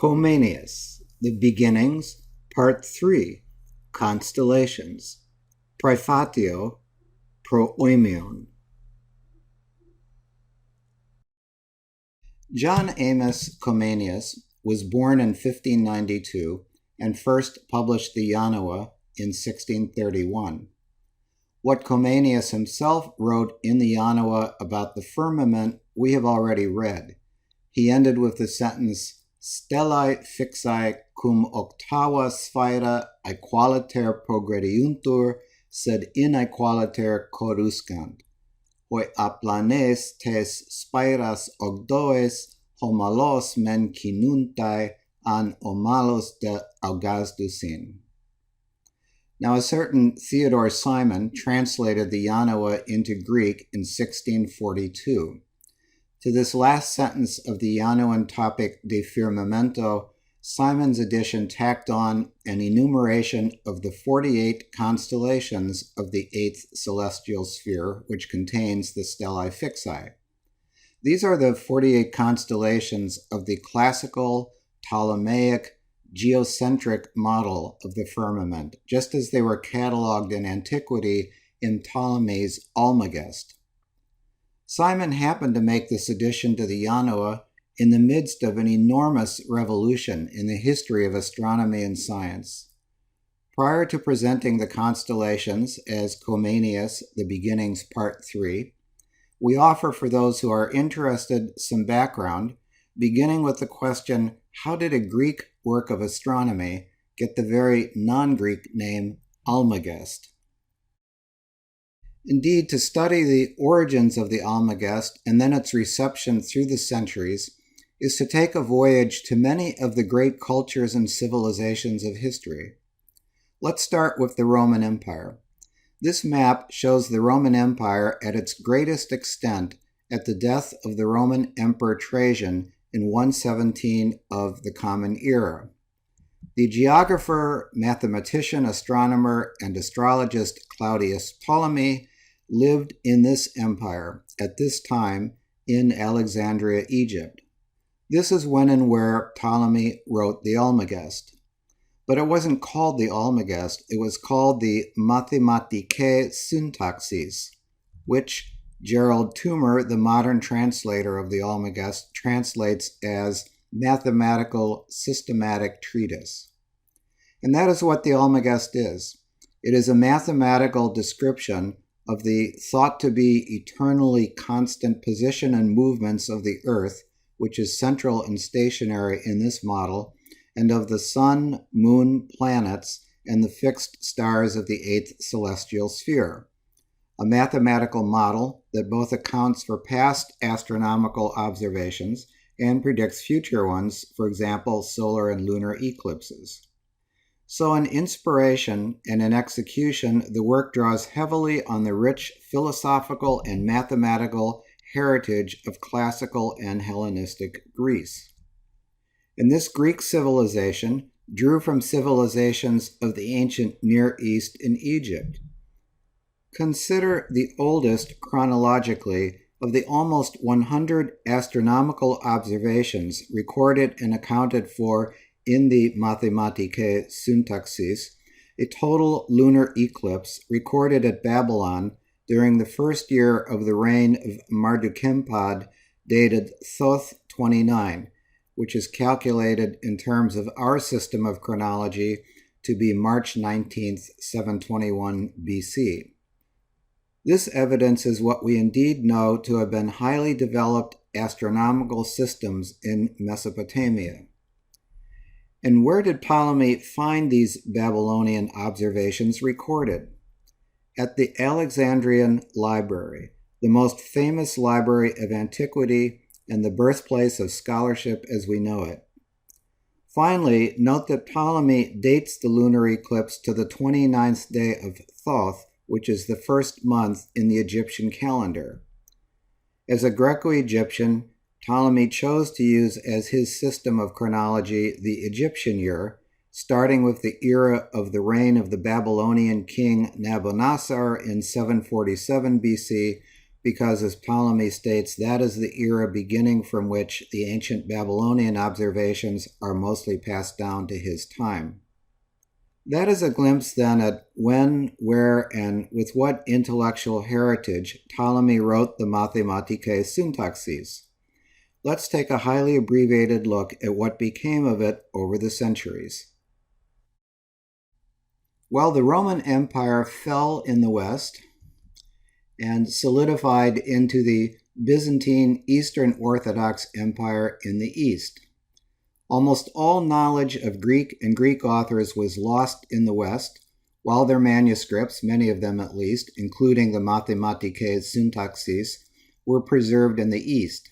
Comenius, The Beginnings, Part 3, Constellations, Praefatio, Prooimion. John Amos Comenius was born in 1592 and first published the January in 1631. What Comenius himself wrote in the January about the firmament we have already read. He ended with the sentence, Stellae fixae cum octava sphera aequaliter progrediuntur, sed inaequaliter coruscant. Hoi aplanes tes spiras ogdoes homalos men cinuntae an omalos de augusdusin. Now a certain Theodore Simon translated the January into Greek in 1642. To this last sentence of the Januarian topic de firmamento, Simon's edition tacked on an enumeration of the 48 constellations of the 8th celestial sphere, which contains the stellae fixae. These are the 48 constellations of the classical Ptolemaic geocentric model of the firmament, just as they were cataloged in antiquity in Ptolemy's Almagest. Simon happened to make this addition to the January in the midst of an enormous revolution in the history of astronomy and science. Prior to presenting the constellations as Comenius, The Beginnings, Part 3, we offer for those who are interested some background, beginning with the question, how did a Greek work of astronomy get the very non-Greek name Almagest? Indeed, to study the origins of the Almagest and then its reception through the centuries is to take a voyage to many of the great cultures and civilizations of history. Let's start with the Roman Empire. This map shows the Roman Empire at its greatest extent at the death of the Roman Emperor Trajan in 117 of the Common Era. The geographer, mathematician, astronomer, and astrologist Claudius Ptolemy lived in this empire at this time in Alexandria, Egypt. This is when and where Ptolemy wrote the Almagest. But it wasn't called the Almagest, it was called the Mathematicae Syntaxis, which Gerald Toomer, the modern translator of the Almagest, translates as mathematical systematic treatise. And that is what the Almagest is. It is a mathematical description of the thought-to-be eternally constant position and movements of the Earth, which is central and stationary in this model, and of the sun, moon, planets, and the fixed stars of the 8th celestial sphere. A mathematical model that both accounts for past astronomical observations and predicts future ones, for example, solar and lunar eclipses. So in inspiration and in execution, the work draws heavily on the rich philosophical and mathematical heritage of classical and Hellenistic Greece. And this Greek civilization drew from civilizations of the ancient Near East and Egypt. Consider the oldest chronologically of the almost 100 astronomical observations recorded and accounted for in the Mathematicae Syntaxis, a total lunar eclipse recorded at Babylon during the first year of the reign of Mardukempad, dated Thoth 29, which is calculated in terms of our system of chronology to be March 19th, 721 BC. This evidence is what we indeed know to have been highly developed astronomical systems in Mesopotamia. And where did Ptolemy find these Babylonian observations recorded? At the Alexandrian Library, the most famous library of antiquity and the birthplace of scholarship as we know it. Finally, note that Ptolemy dates the lunar eclipse to the 29th day of Thoth, which is the first month in the Egyptian calendar. As a Greco-Egyptian, Ptolemy chose to use as his system of chronology the Egyptian year, starting with the era of the reign of the Babylonian king Nabonassar in 747 BC, because, as Ptolemy states, that is the era beginning from which the ancient Babylonian observations are mostly passed down to his time. That is a glimpse then at when, where, and with what intellectual heritage Ptolemy wrote the Mathematicae Syntaxis. Let's take a highly abbreviated look at what became of it over the centuries. Well, the Roman Empire fell in the West and solidified into the Byzantine Eastern Orthodox Empire in the East. Almost all knowledge of Greek and Greek authors was lost in the West, while their manuscripts, many of them at least, including the Mathematicae Syntaxis, were preserved in the East.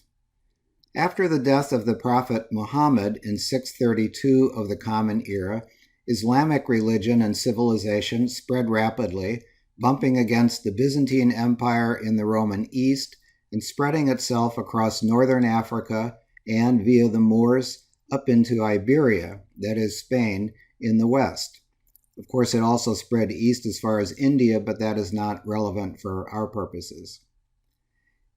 After the death of the Prophet Muhammad in 632 of the Common Era, Islamic religion and civilization spread rapidly, bumping against the Byzantine Empire in the Roman East and spreading itself across northern Africa and, via the Moors, up into Iberia, that is Spain, in the west. Of course, it also spread east as far as India, but that is not relevant for our purposes.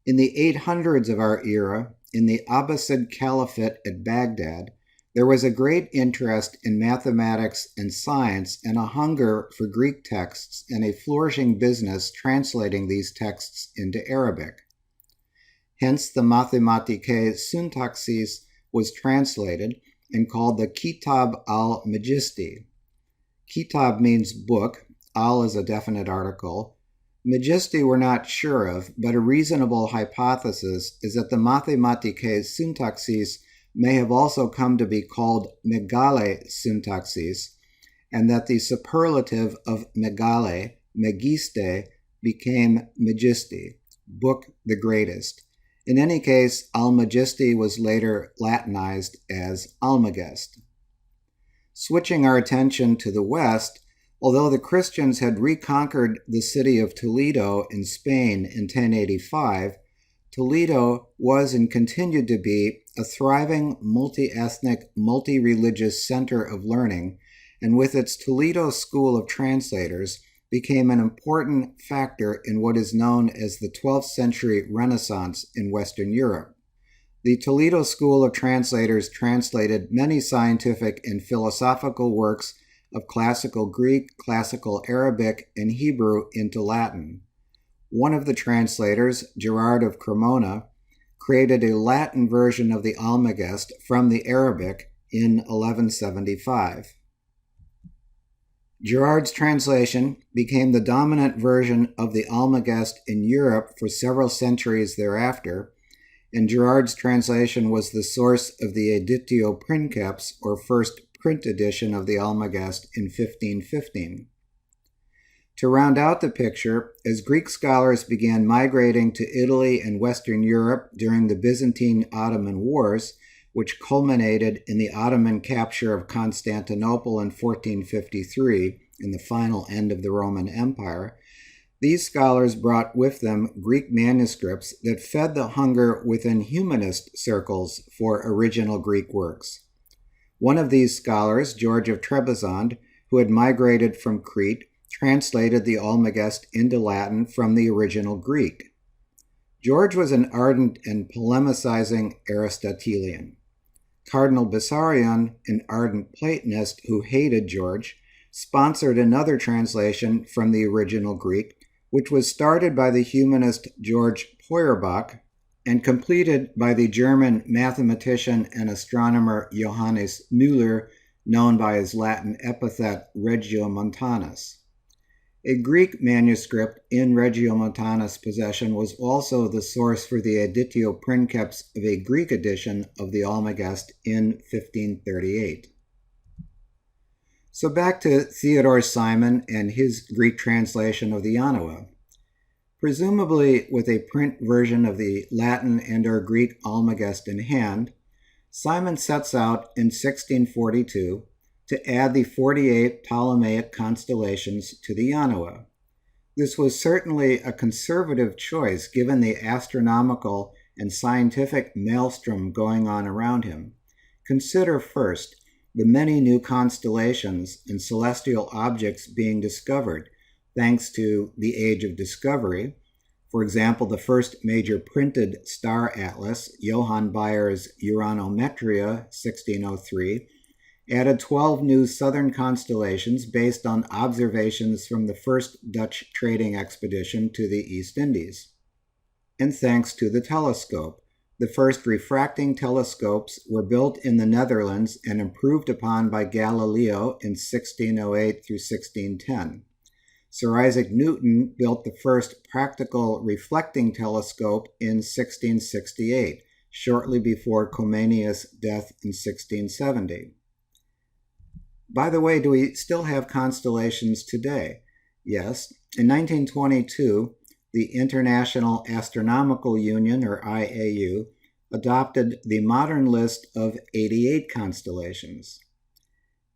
In the 800s of our era, in the Abbasid Caliphate at Baghdad, there was a great interest in mathematics and science and a hunger for Greek texts and a flourishing business translating these texts into Arabic. Hence, the Mathematicae Syntaxis was translated and called the Kitab al-Magisti. Kitab means book, al is a definite article. Magisti we're not sure of, but a reasonable hypothesis is that the Mathematicae Syntaxis may have also come to be called Megale Syntaxis, and that the superlative of Megale, Megiste, became Magisti, book the greatest. In any case, Almagisti was later Latinized as Almagest. Switching our attention to the West, although the Christians had reconquered the city of Toledo in Spain in 1085, Toledo was and continued to be a thriving, multi-ethnic, multi-religious center of learning, and with its Toledo School of Translators, became an important factor in what is known as the 12th century Renaissance in Western Europe. The Toledo School of Translators translated many scientific and philosophical works of classical Greek, classical Arabic, and Hebrew into Latin. One of the translators, Gerard of Cremona, created a Latin version of the Almagest from the Arabic in 1175. Gerard's translation became the dominant version of the Almagest in Europe for several centuries thereafter, and Gerard's translation was the source of the Editio Princeps, or first print edition of the Almagest in 1515. To round out the picture, as Greek scholars began migrating to Italy and Western Europe during the Byzantine-Ottoman Wars, which culminated in the Ottoman capture of Constantinople in 1453 and the final end of the Roman Empire, these scholars brought with them Greek manuscripts that fed the hunger within humanist circles for original Greek works. One of these scholars, George of Trebizond, who had migrated from Crete, translated the Almagest into Latin from the original Greek. George was an ardent and polemicizing Aristotelian. Cardinal Bessarion, an ardent Platonist who hated George, sponsored another translation from the original Greek, which was started by the humanist George Feuerbach and completed by the German mathematician and astronomer Johannes Müller, known by his Latin epithet Regiomontanus. A Greek manuscript in Regiomontanus' possession was also the source for the Editio Princeps of a Greek edition of the Almagest in 1538. So back to Theodore Simon and his Greek translation of the Ionoa. Presumably with a print version of the Latin and/or Greek Almagest in hand, Simon sets out in 1642 to add the 48 Ptolemaic constellations to the Ionoa. This was certainly a conservative choice given the astronomical and scientific maelstrom going on around him. Consider first the many new constellations and celestial objects being discovered, thanks to the Age of Discovery, For example, the first major printed star atlas, Johann Bayer's Uranometria 1603, added 12 new southern constellations based on observations from the first Dutch trading expedition to the East Indies. And thanks to the telescope, the first refracting telescopes were built in the Netherlands and improved upon by Galileo in 1608 through 1610. Sir Isaac Newton built the first practical reflecting telescope in 1668, shortly before Comenius' death in 1670. By the way, do we still have constellations today? Yes. In 1922, the International Astronomical Union, or IAU, adopted the modern list of 88 constellations.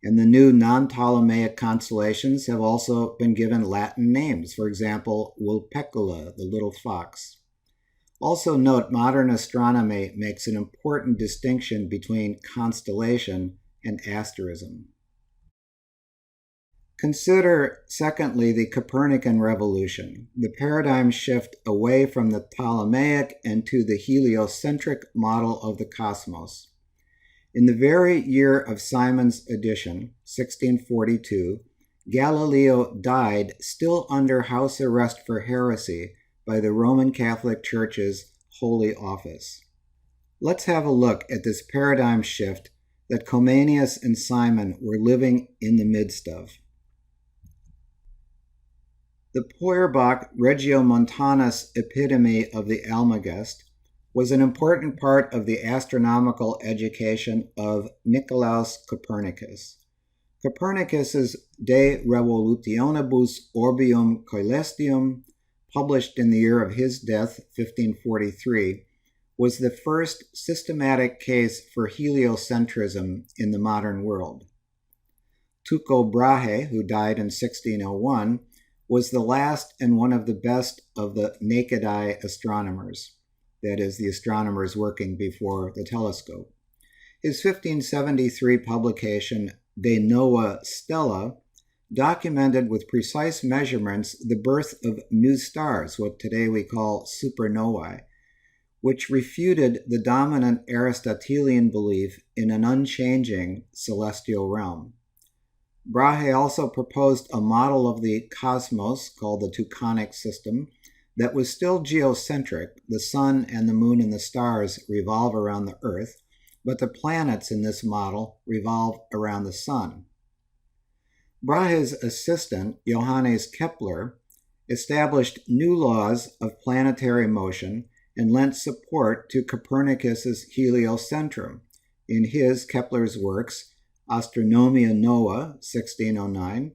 And the new non-Ptolemaic constellations have also been given Latin names, for example, Vulpecula, the little fox. Also note, modern astronomy makes an important distinction between constellation and asterism. Consider, secondly, the Copernican revolution, the paradigm shift away from the Ptolemaic and to the heliocentric model of the cosmos. In the very year of Simon's edition, 1642, Galileo died still under house arrest for heresy by the Roman Catholic Church's Holy Office. Let's have a look at this paradigm shift that Comenius and Simon were living in the midst of. The Feuerbach Regiomontanus epitome of the Almagest was an important part of the astronomical education of Nicolaus Copernicus. Copernicus's De Revolutionibus Orbium Coelestium, published in the year of his death, 1543, was the first systematic case for heliocentrism in the modern world. Tycho Brahe, who died in 1601, was the last and one of the best of the naked eye astronomers, that is, the astronomers working before the telescope. His 1573 publication, De Nova Stella, documented with precise measurements the birth of new stars, what today we call supernovae, which refuted the dominant Aristotelian belief in an unchanging celestial realm. Brahe also proposed a model of the cosmos called the Teutonic system that was still geocentric. The sun and the moon and the stars revolve around the earth, but the planets in this model revolve around the sun. Brahe's assistant, Johannes Kepler, established new laws of planetary motion and lent support to Copernicus's heliocentrum in his, Kepler's works, Astronomia Nova, 1609,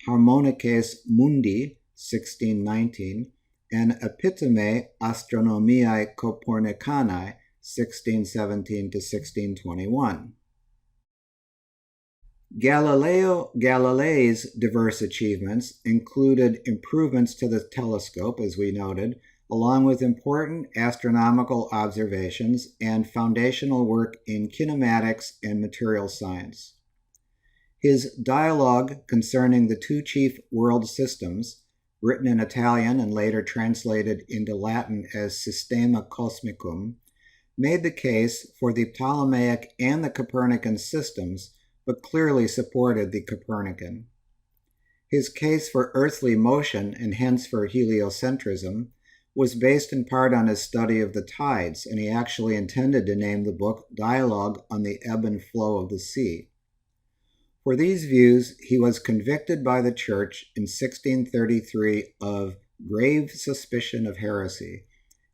Harmonices Mundi, 1619, and Epitome Astronomiae Copernicanae, 1617 to 1621. Galileo Galilei's diverse achievements included improvements to the telescope, as we noted, along with important astronomical observations and foundational work in kinematics and material science. His dialogue concerning the two chief world systems, written in Italian and later translated into Latin as Systema Cosmicum, made the case for the Ptolemaic and the Copernican systems, but clearly supported the Copernican. His case for earthly motion, and hence for heliocentrism, was based in part on his study of the tides, and he actually intended to name the book Dialogue on the Ebb and Flow of the Sea. For these views, he was convicted by the Church in 1633 of grave suspicion of heresy,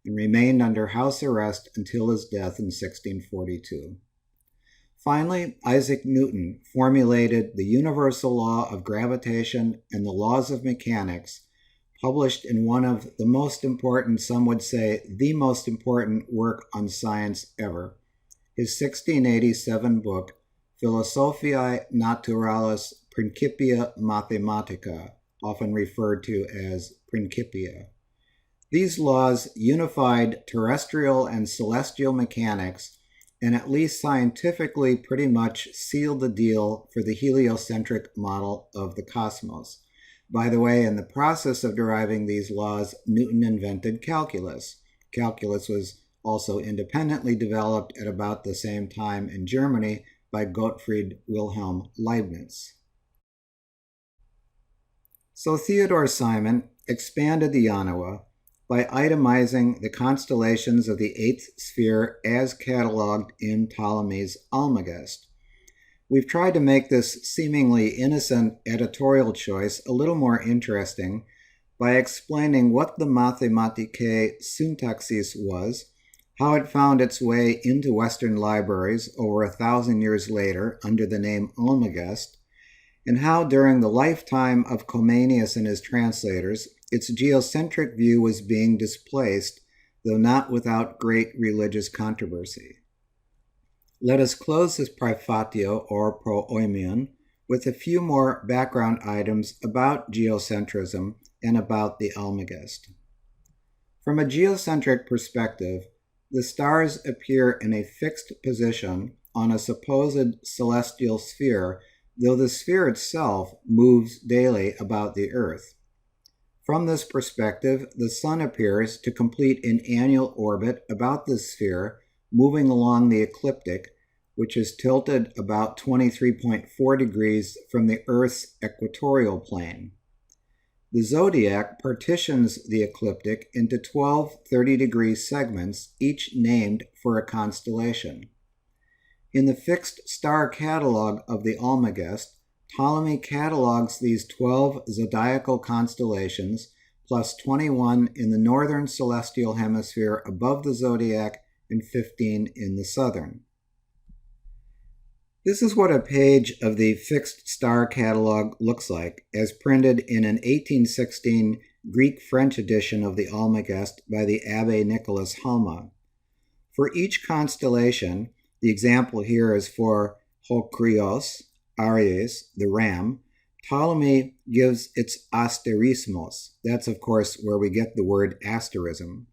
and remained under house arrest until his death in 1642. Finally, Isaac Newton formulated the universal law of gravitation and the laws of mechanics, published in one of the most important, some would say the most important work on science ever, his 1687 book, Philosophiae Naturalis Principia Mathematica, often referred to as Principia. These laws unified terrestrial and celestial mechanics and at least scientifically pretty much sealed the deal for the heliocentric model of the cosmos. By the way, in the process of deriving these laws, Newton invented calculus. Calculus was also independently developed at about the same time in Germany by Gottfried Wilhelm Leibniz. So Theodore Simon expanded the Yanawa by itemizing the constellations of the eighth sphere as cataloged in Ptolemy's Almagest. We've tried to make this seemingly innocent editorial choice a little more interesting by explaining what the Mathematicae Syntaxis was, how it found its way into Western libraries over 1,000 years later under the name Almagest, and how during the lifetime of Comenius and his translators, its geocentric view was being displaced, though not without great religious controversy. Let us close this Praefatio or Prooimion with a few more background items about geocentrism and about the Almagest. From a geocentric perspective, the stars appear in a fixed position on a supposed celestial sphere, though the sphere itself moves daily about the Earth. From this perspective, the Sun appears to complete an annual orbit about this sphere, moving along the ecliptic, which is tilted about 23.4 degrees from the Earth's equatorial plane. The zodiac partitions the ecliptic into 12 30-degree segments, each named for a constellation. In the fixed star catalog of the Almagest, Ptolemy catalogs these 12 zodiacal constellations, plus 21 in the northern celestial hemisphere above the zodiac and 15 in the southern. This is what a page of the fixed star catalog looks like, as printed in an 1816 Greek-French edition of the Almagest by the Abbé Nicholas Halma. For each constellation, the example here is for Hokrios, Aries, the ram, Ptolemy gives its asterismos. That's, of course, where we get the word asterism.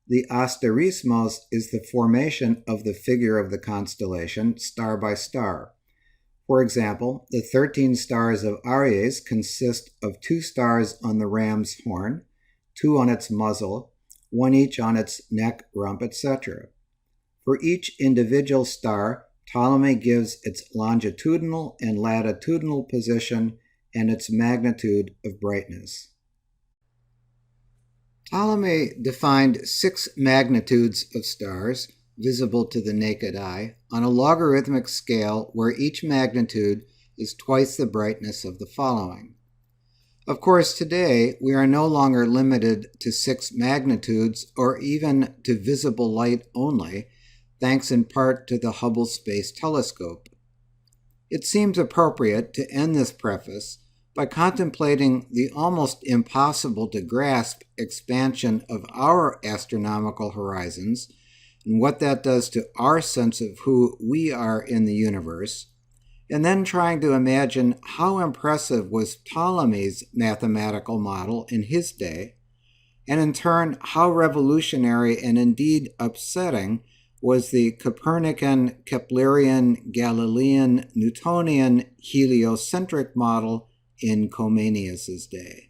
The asterismos is the formation of the figure of the constellation, star by star. For example, the 13 stars of Aries consist of 2 stars on the ram's horn, 2 on its muzzle, 1 each on its neck, rump, etc. For each individual star, Ptolemy gives its longitudinal and latitudinal position and its magnitude of brightness. Ptolemy defined 6 magnitudes of stars, visible to the naked eye, on a logarithmic scale where each magnitude is twice the brightness of the following. Of course, today we are no longer limited to 6 magnitudes or even to visible light only, thanks in part to the Hubble Space Telescope. It seems appropriate to end this preface by contemplating the almost impossible to grasp expansion of our astronomical horizons and what that does to our sense of who we are in the universe, and then trying to imagine how impressive was Ptolemy's mathematical model in his day, and in turn how revolutionary and indeed upsetting was the Copernican, Keplerian, Galilean, Newtonian, heliocentric model in Comenius's day.